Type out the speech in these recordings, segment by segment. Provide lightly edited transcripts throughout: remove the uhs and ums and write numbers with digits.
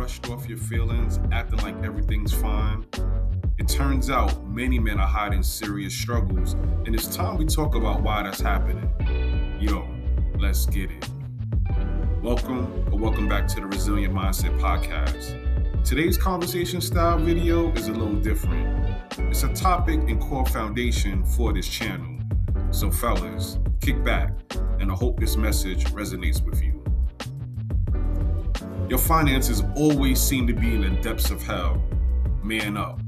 brushed off your feelings, acting like everything's fine? It turns out many men are hiding serious struggles, and it's time we talk about why that's happening. Yo, let's get it. Welcome back to the Resilient Mindset Podcast. Today's conversation style video is a little different. It's a topic and core foundation for this channel. So fellas, kick back, and I hope this message resonates with you. Your finances always seem to be in the depths of hell. Man up.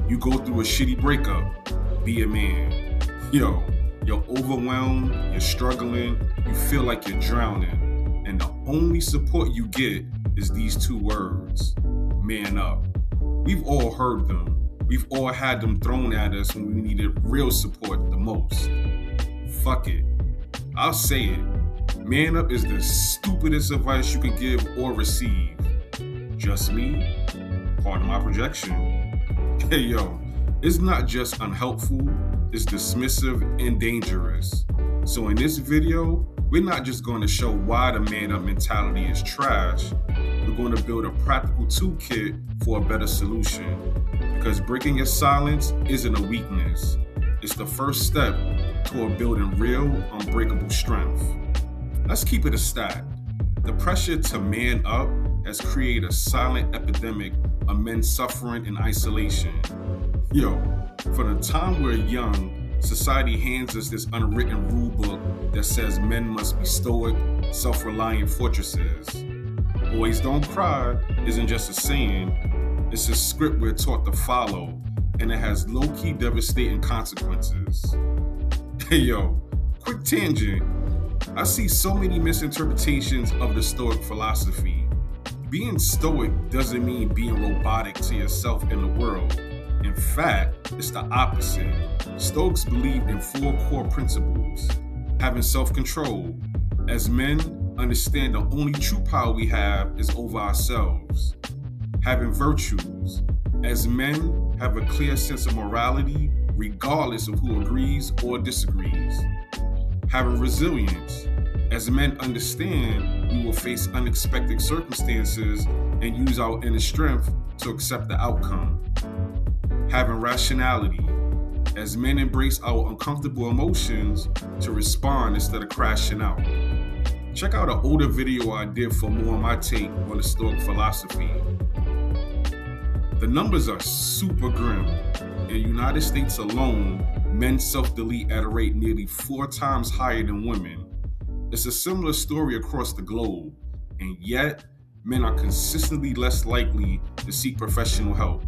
You go through a shitty breakup. Be a man. Yo, you're overwhelmed, you're struggling, you feel like you're drowning. And the only support you get is these two words: man up. We've all heard them. We've all had them thrown at us when we needed real support the most. Fuck it. I'll say it. Man up is the stupidest advice you can give or receive. Just me? Part of my projection. Hey yo, it's not just unhelpful, it's dismissive and dangerous. So in this video, we're not just going to show why the man up mentality is trash. We're going to build a practical toolkit for a better solution. Because breaking your silence isn't a weakness. It's the first step toward building real, unbreakable strength. Let's keep it a stat. The pressure to man up has created a silent epidemic of men suffering in isolation. Yo, from the time we're young, society hands us this unwritten rule book that says men must be stoic, self-reliant fortresses. Boys don't cry isn't just a saying, it's a script we're taught to follow, and it has low-key devastating consequences. Hey yo, quick tangent. I see so many misinterpretations of the Stoic philosophy. Being stoic doesn't mean being robotic to yourself and the world. In fact, it's the opposite. Stoics believe in 4 core principles. Having self-control. As men, understand the only true power we have is over ourselves. Having virtues. As men, have a clear sense of morality, regardless of who agrees or disagrees. Having resilience. As men understand, we will face unexpected circumstances and use our inner strength to accept the outcome. Having rationality. As men embrace our uncomfortable emotions to respond instead of crashing out. Check out an older video I did for more on my take on the Stoic philosophy. The numbers are super grim. In the United States alone, men self-delete at a rate nearly 4 times higher than women. It's a similar story across the globe, and yet, men are consistently less likely to seek professional help.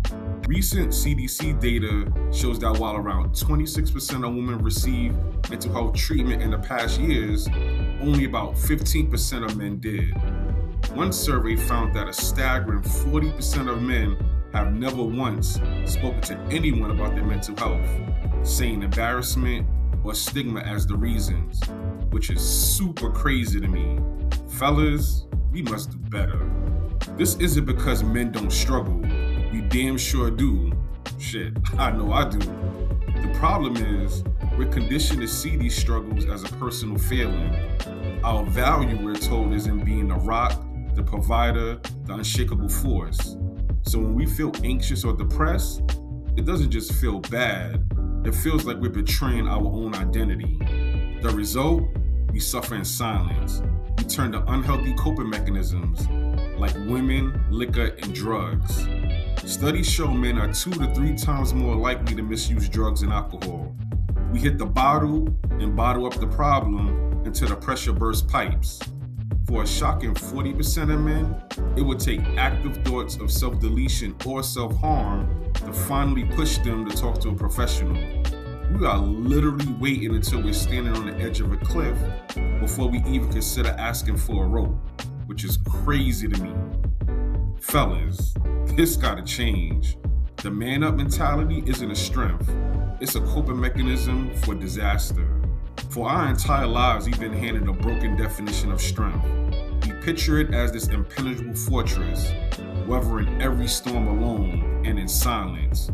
Recent CDC data shows that while around 26% of women receive mental health treatment in the past years, only about 15% of men did. One survey found that a staggering 40% of men have never once spoken to anyone about their mental health, saying embarrassment or stigma as the reasons, which is super crazy to me. Fellas, we must do better. This isn't because men don't struggle. We damn sure do. Shit, I know I do. The problem is, we're conditioned to see these struggles as a personal failing. Our value, we're told, is in being the rock, the provider, the unshakable force. So when we feel anxious or depressed, it doesn't just feel bad. It feels like we're betraying our own identity. The result? We suffer in silence. We turn to unhealthy coping mechanisms like women, liquor, and drugs. Studies show men are 2 to 3 times more likely to misuse drugs and alcohol. We hit the bottle and bottle up the problem until the pressure bursts pipes. For a shocking 40% of men, it would take active thoughts of self-deletion or self-harm to finally push them to talk to a professional. We are literally waiting until we're standing on the edge of a cliff before we even consider asking for a rope, which is crazy to me. Fellas, this gotta change. The man up mentality isn't a strength, it's a coping mechanism for disaster. For our entire lives, we've been handed a broken definition of strength. We picture it as this impenetrable fortress, weathering every storm alone and in silence.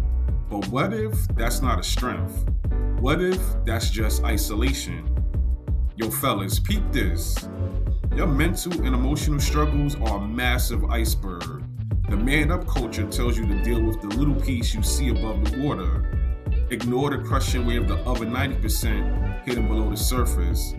But what if that's not a strength? What if that's just isolation? Yo fellas, peep this. Your mental and emotional struggles are a massive iceberg. The man up culture tells you to deal with the little piece you see above the water. Ignore the crushing wave of the other 90% hidden below the surface.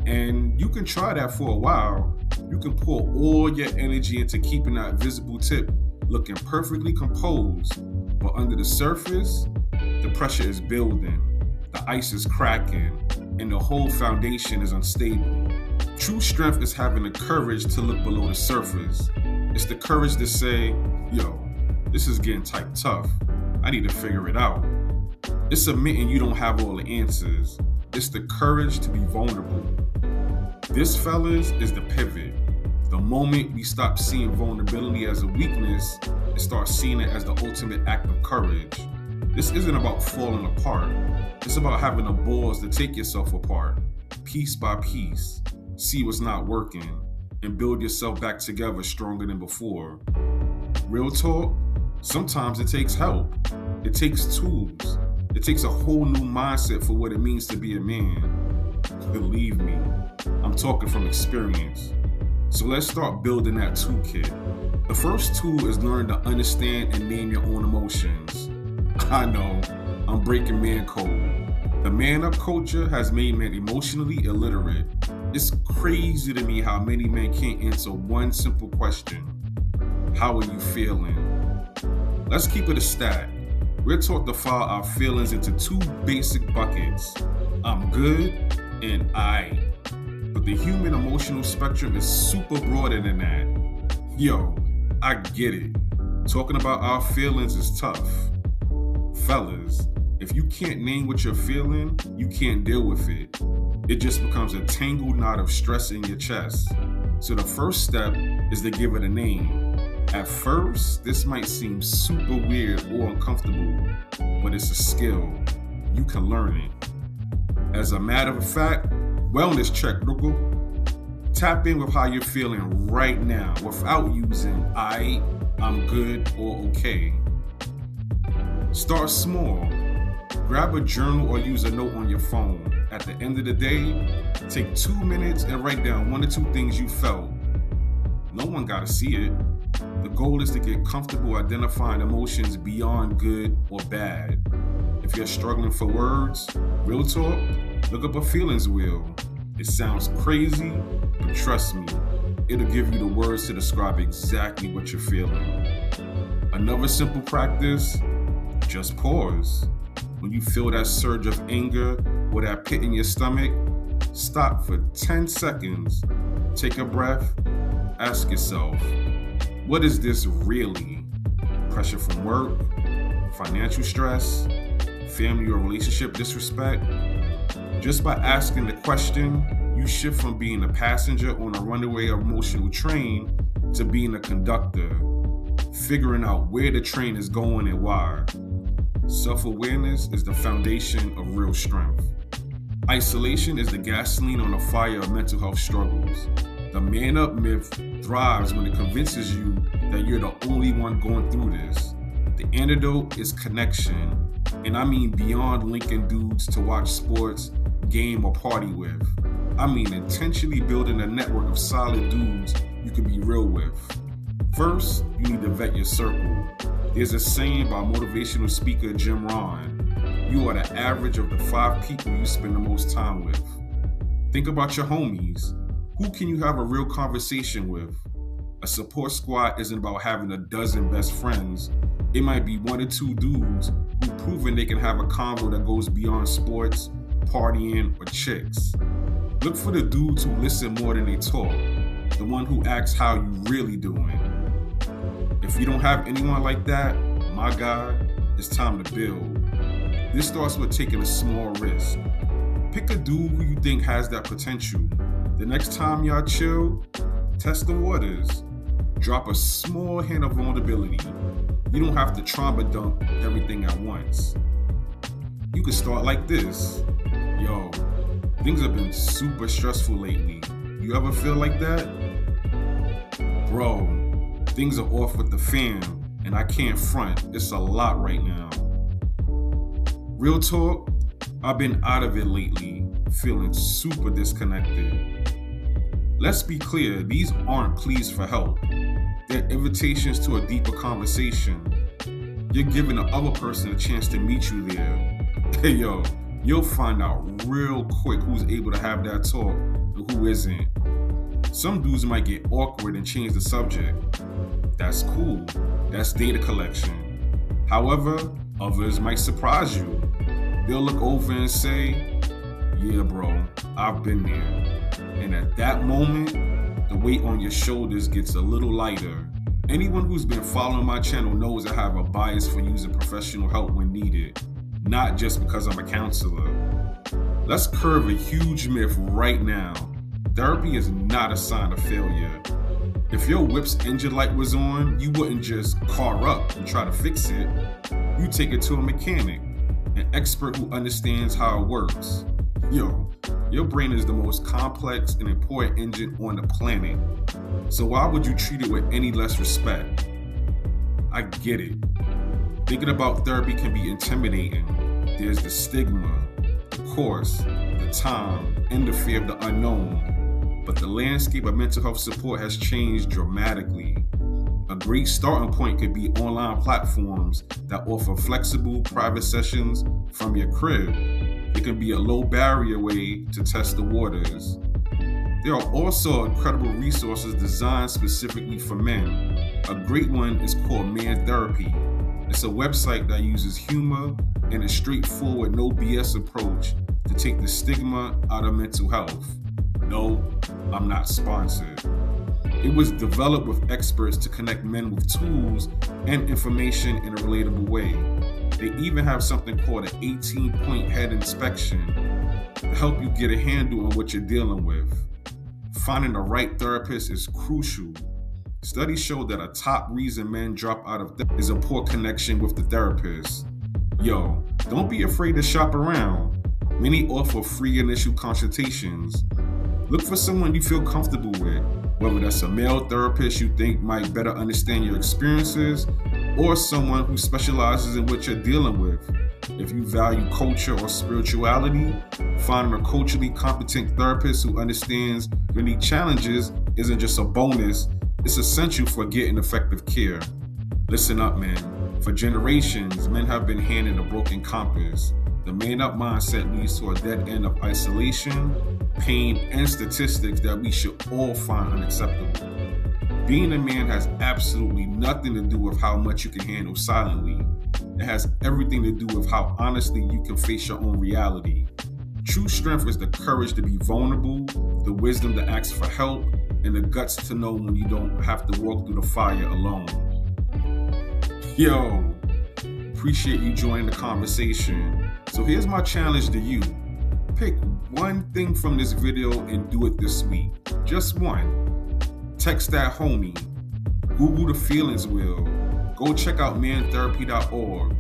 And you can try that for a while. You can pour all your energy into keeping that visible tip looking perfectly composed. But under the surface, the pressure is building, the ice is cracking, and the whole foundation is unstable. True strength is having the courage to look below the surface. It's the courage to say, yo, this is getting type tough. I need to figure it out. It's admitting you don't have all the answers. It's the courage to be vulnerable. This, fellas, is the pivot. The moment we stop seeing vulnerability as a weakness and start seeing it as the ultimate act of courage. This isn't about falling apart. It's about having the balls to take yourself apart, piece by piece, see what's not working, and build yourself back together stronger than before. Real talk, sometimes it takes help. It takes tools. It takes a whole new mindset for what it means to be a man. Believe me, I'm talking from experience. So let's start building that toolkit. The first tool is learn to understand and name your own emotions. I know, I'm breaking man code. The man up culture has made men emotionally illiterate. It's crazy to me how many men can't answer one simple question. How are you feeling? Let's keep it a stat. We're taught to file our feelings into two basic buckets. I'm good and I. But the human emotional spectrum is super broader than that. Yo, I get it. Talking about our feelings is tough. Fellas, if you can't name what you're feeling, you can't deal with it. It just becomes a tangled knot of stress in your chest. So the first step is to give it a name. At first, this might seem super weird or uncomfortable, but it's a skill. You can learn it. As a matter of fact, wellness check, Ruko. Tap in with how you're feeling right now without using I'm good or okay. Start small. Grab a journal or use a note on your phone. At the end of the day, take 2 minutes and write down 1 or 2 things you felt. No one gotta see it. The goal is to get comfortable identifying emotions beyond good or bad. If you're struggling for words, real talk, look up a feelings wheel. It sounds crazy, but trust me, it'll give you the words to describe exactly what you're feeling. Another simple practice, just pause. When you feel that surge of anger or that pit in your stomach, stop for 10 seconds, take a breath, ask yourself, what is this really? Pressure from work, financial stress, family or relationship disrespect? Just by asking the question, you shift from being a passenger on a runaway emotional train to being a conductor, figuring out where the train is going and why. Self-awareness is the foundation of real strength. Isolation is the gasoline on the fire of mental health struggles. The man-up myth thrives when it convinces you that you're the only one going through this. The antidote is connection, and I mean beyond linking dudes to watch sports, game, or party with. I mean intentionally building a network of solid dudes you can be real with. First, you need to vet your circle. There's a saying by motivational speaker Jim Rohn, you are the average of the 5 people you spend the most time with. Think about your homies. Who can you have a real conversation with? A support squad isn't about having a dozen best friends. It might be 1 or 2 dudes who've proven they can have a convo that goes beyond sports, partying, or chicks. Look for the dudes who listen more than they talk. The one who asks how you really doing. If you don't have anyone like that, my God, it's time to build. This starts with taking a small risk. Pick a dude who you think has that potential. The next time y'all chill, test the waters. Drop a small hint of vulnerability. You don't have to trauma dump everything at once. You can start like this. Yo, things have been super stressful lately. You ever feel like that? Bro, things are off with the fam, and I can't front. It's a lot right now. Real talk, I've been out of it lately, feeling super disconnected. Let's be clear, these aren't pleas for help. They're invitations to a deeper conversation. You're giving the other person a chance to meet you there. Hey, yo, you'll find out real quick who's able to have that talk and who isn't. Some dudes might get awkward and change the subject. That's cool. That's data collection. However, others might surprise you. They'll look over and say, yeah, bro, I've been there. And at that moment, the weight on your shoulders gets a little lighter. Anyone who's been following my channel knows I have a bias for using professional help when needed, not just because I'm a counselor. Let's curve a huge myth right now. Therapy is not a sign of failure. If your whip's engine light was on, you wouldn't just car up and try to fix it. You take it to a mechanic, an expert who understands how it works. Yo, your brain is the most complex and important engine on the planet. So why would you treat it with any less respect? I get it. Thinking about therapy can be intimidating. There's the stigma, the course, the time, and the fear of the unknown. But the landscape of mental health support has changed dramatically. A great starting point could be online platforms that offer flexible private sessions from your crib. It can be a low barrier way to test the waters. There are also incredible resources designed specifically for men. A great one is called Man Therapy. It's a website that uses humor and a straightforward, no BS approach to take the stigma out of mental health. No, I'm not sponsored. It was developed with experts to connect men with tools and information in a relatable way. They even have something called an 18-point head inspection to help you get a handle on what you're dealing with. Finding the right therapist is crucial. Studies show that a top reason men drop out of therapy is a poor connection with the therapist. Yo, don't be afraid to shop around. Many offer free initial consultations. Look for someone you feel comfortable with, whether that's a male therapist you think might better understand your experiences, or someone who specializes in what you're dealing with. If you value culture or spirituality, finding a culturally competent therapist who understands your unique challenges isn't just a bonus, it's essential for getting effective care. Listen up, man. For generations, men have been handed a broken compass. The man-up mindset leads to a dead end of isolation, pain, and statistics that we should all find unacceptable. Being a man has absolutely nothing to do with how much you can handle silently. It has everything to do with how honestly you can face your own reality. True strength is the courage to be vulnerable, the wisdom to ask for help, and the guts to know when you don't have to walk through the fire alone. Yo, appreciate you joining the conversation. So here's my challenge to you. Pick one thing from this video and do it this week. Just one. Text that homie. Google the feelings wheel. Go check out mantherapy.org.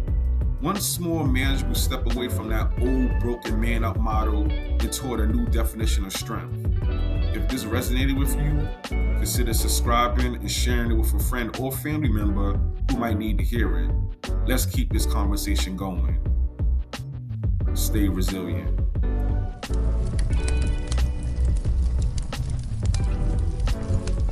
One small manageable step away from that old broken man up model and toward a new definition of strength. If this resonated with you, consider subscribing and sharing it with a friend or family member who might need to hear it. Let's keep this conversation going. Stay resilient.